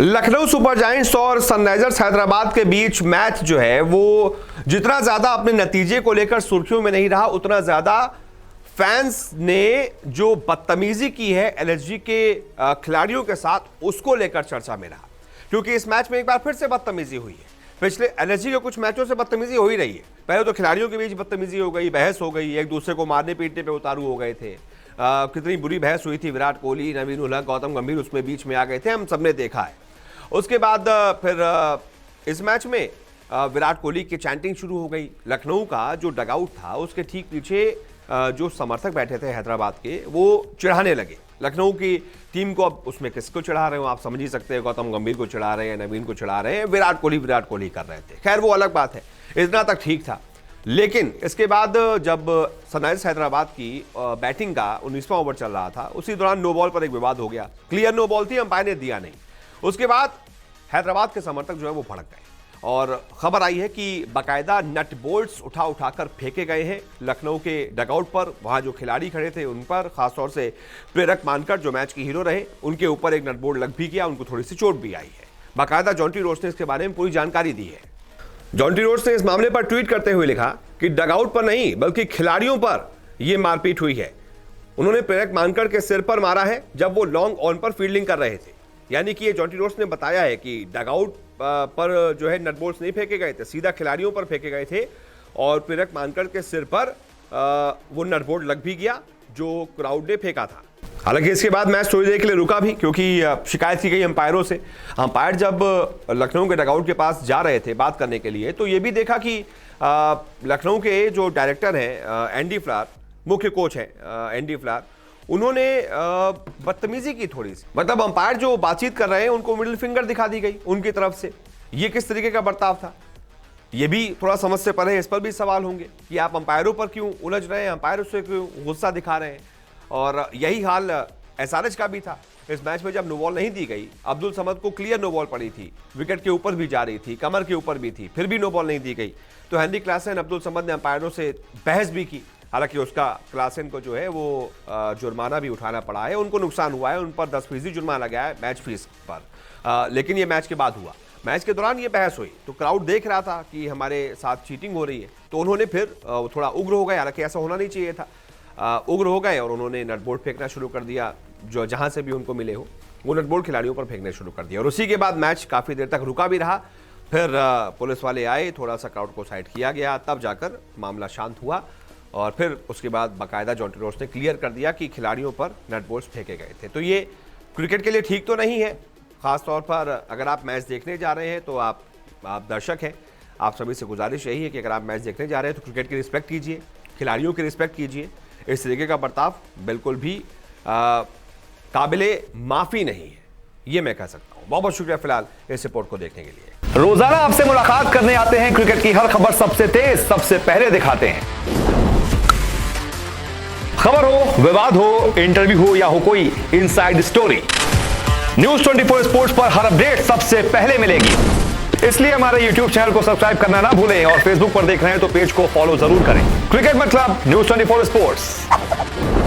Lucknow super giants और Sunrisers Hyderabad के बीच match जो है वो जितना ज्यादा अपने नतीजे को लेकर सुर्खियों में नहीं रहा, उतना ज्यादा फैंस ने जो बदतमीजी की है एलएसजी के खिलाड़ियों के साथ उसको लेकर चर्चा में रहा, क्योंकि इस मैच में एक बार फिर से बदतमीजी हुई है। पिछले एलएसजी के कुछ मैचों से बदतमीजी हो ही रही है। पहले तो खिलाड़ियों के बीच बदतमीजी हो गई, बहस हो गई, एक दूसरे को मारने पीटने पे उतारू हो गए थे। कितनी बुरी बहस हुई थी, विराट कोहली, नवीन उल हक, गौतम गंभीर उसमें बीच में आ गए थे, हम सबने देखा है। उसके बाद फिर इस मैच में विराट कोहली की चैंटिंग शुरू हो गई। लखनऊ का जो डगआउट था उसके ठीक पीछे जो समर्थक बैठे थे हैदराबाद के, वो चिढ़ाने लगे लखनऊ की टीम को। अब उसमें किसको चिढ़ा रहे हो आप समझ ही सकते हैं, गौतम गंभीर को चिढ़ा रहे हैं, नवीन को चिढ़ा रहे हैं, विराट कोहली कर रहे थे। खैर वो अलग बात है, इतना तक ठीक था। लेकिन इसके बाद जब सनराइजर्स हैदराबाद की बैटिंग का 19वां ओवर चल रहा था, उसी दौरान नो बॉल पर एक विवाद हो गया। क्लियर नो बॉल थी, अंपायर ने दिया नहीं। उसके बाद हैदराबाद के समर्थक जो है वो भड़क गए और खबर आई है कि बाकायदा नट बोल्ट्स उठा उठाकर फेंके गए हैं लखनऊ के डगआउट पर। वहां जो खिलाड़ी खड़े थे उन पर, खासतौर से प्रेरक मानकर जो मैच के हीरो रहे, उनके ऊपर एक नट बोल्ट लग भी गया, उनको थोड़ी सी चोट भी आई है। बाकायदा जॉन्टी रोड्स ने इसके बारे में पूरी जानकारी दी है। जॉन्टी रोड्स ने इस मामले पर ट्वीट करते हुए लिखा कि डगआउट पर नहीं बल्कि खिलाड़ियों पर यह मारपीट हुई है। उन्होंने प्रेरक मानकर के सिर पर मारा है जब वो लॉन्ग ऑन पर फील्डिंग कर रहे थे। यानी कि ये जॉन्टी रोड्स ने बताया है कि डगआउट पर जो है नटबोल्ट्स नहीं फेंके गए थे, सीधा खिलाड़ियों पर फेंके गए थे और प्रेरक मानकर के सिर पर वो नटबोल्ट लग भी गया जो क्राउड ने फेंका था। हालांकि इसके बाद मैच थोड़ी देर के लिए रुका भी, क्योंकि शिकायत की गई अंपायरों से। अंपायर जब लखनऊ के डगआउट के पास जा रहे थे बात करने के लिए, तो ये भी देखा कि लखनऊ के जो डायरेक्टर हैं एंडी फ्लार, मुख्य कोच हैं एंडी फ्लार, उन्होंने बदतमीजी की थोड़ी सी। मतलब अंपायर जो बातचीत कर रहे हैं उनको मिडिल फिंगर दिखा दी गई उनकी तरफ से। ये किस तरीके का बर्ताव था, ये भी थोड़ा समझ से परे। इस पर भी सवाल होंगे कि आप अंपायरों पर क्यों उलझ रहे हैं, अंपायर उससे क्यों गुस्सा दिखा रहे हैं। और यही हाल एसआरएच का भी था। इस मैच में जब नो बॉल नहीं दी गई, अब्दुल समद को क्लियर नो बॉल पड़ी थी, विकेट के ऊपर भी जा रही थी, कमर के ऊपर भी थी, फिर भी नो बॉल नहीं दी गई। तो हेनरी क्लासेन, अब्दुल समद ने अंपायरों से बहस भी की। हालांकि उसका क्लासेन को जो है वो जुर्माना भी उठाना पड़ा है, उनको नुकसान हुआ है, उन पर 10% जुर्माना लगा है मैच फीस पर। लेकिन ये मैच के बाद हुआ। मैच के दौरान ये बहस हुई तो क्राउड देख रहा था कि हमारे साथ चीटिंग हो रही है, तो उन्होंने फिर थोड़ा उग्र हो गए। हालांकि ऐसा होना नहीं चाहिए था, उग्र हो गए और उन्होंने नटबोल्ट फेंकना शुरू कर दिया। जो जहां से भी उनको मिले हो वो नटबोल्ट खिलाड़ियों पर फेंकने शुरू कर दिया। और उसी के बाद मैच काफ़ी देर तक रुका भी रहा। फिर पुलिस वाले आए, थोड़ा सा क्राउड को साइड किया गया, तब जाकर मामला शांत हुआ। और फिर उसके बाद बाकायदा जॉन्टी रोड्स ने क्लियर कर दिया कि खिलाड़ियों पर नटबोल्ट्स फेंके गए थे। तो ये क्रिकेट के लिए ठीक तो नहीं है। खासतौर पर अगर आप मैच देखने जा रहे हैं तो आप दर्शक हैं, आप सभी से गुजारिश यही है कि अगर आप मैच देखने जा रहे हैं तो क्रिकेट की रिस्पेक्ट कीजिए, खिलाड़ियों की रिस्पेक्ट कीजिए। इस तरीके का बर्ताव बिल्कुल भी काबिले माफ़ी नहीं है, ये मैं कह सकता हूँ। बहुत बहुत शुक्रिया फिलहाल इस रिपोर्ट को देखने के लिए। रोजाना आपसे मुलाकात करने आते हैं, क्रिकेट की हर खबर सबसे तेज, सबसे पहले दिखाते हैं। खबर हो, विवाद हो, इंटरव्यू हो या हो कोई इनसाइड स्टोरी, न्यूज 24 स्पोर्ट्स पर हर अपडेट सबसे पहले मिलेगी। इसलिए हमारे YouTube चैनल को सब्सक्राइब करना ना भूलें और Facebook पर देख रहे हैं तो पेज को फॉलो जरूर करें। क्रिकेट मतलब न्यूज 24 स्पोर्ट्स।